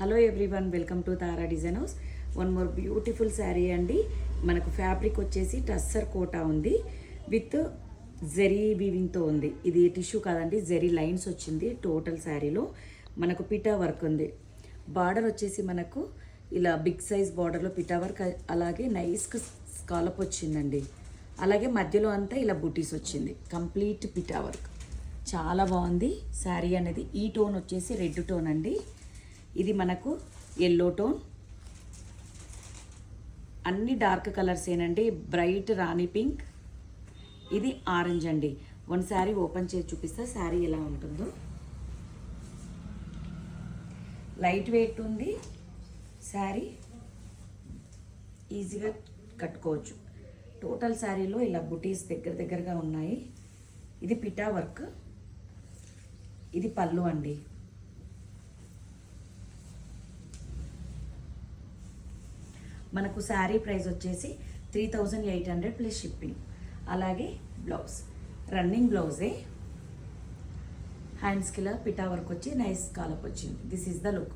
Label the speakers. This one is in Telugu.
Speaker 1: Hello everyone, welcome to Tara design house. One more beautiful sari అండి. మనకు ఫ్యాబ్రిక్ వచ్చేసి టస్సర్ కోటా ఉంది విత్ జెరీ వీవింగ్తో ఉంది. ఇది టిష్యూ కాదండి, జెరీ లైన్స్ వచ్చింది. టోటల్ శారీలో మనకు పిటా వర్క్ ఉంది. బార్డర్ వచ్చేసి మనకు ఇలా బిగ్ సైజ్ బార్డర్లో పిటా వర్క్, అలాగే నైస్గా స్కాలప్ వచ్చిందండి. అలాగే మధ్యలో అంతా ఇలా బూటీస్ వచ్చింది. కంప్లీట్ పిటా వర్క్ చాలా బాగుంది శారీ అనేది. ఈ టోన్ వచ్చేసి రెడ్ టోన్ అండి. ఇది మనకు ఎల్లో టోన్, అన్ని డార్క్ కలర్స్ ఏనండి. బ్రైట్ రాణి పింక్, ఇది ఆరెంజ్ అండి. వన్ శారీ ఓపెన్ చేసి చూపిస్తా శారీ ఎలా ఉంటుందో. లైట్ వెయిట్ ఉంది శారీ, ఈజీగా కట్టుకోవచ్చు. టోటల్ శారీలో ఇలా బుటీస్ దగ్గర దగ్గరగా ఉన్నాయి. ఇది పిటా వర్క్, ఇది పళ్ళు అండి. మనకు శారీ ప్రైస్ వచ్చేసి 3800 ప్లస్ షిప్పింగ్. అలాగే బ్లౌజ్ రన్నింగ్ బ్లౌజే, హ్యాండ్స్కి ఇలా పిటా వర్క్ వచ్చి నైస్ కాలప్ వచ్చింది. This is the look.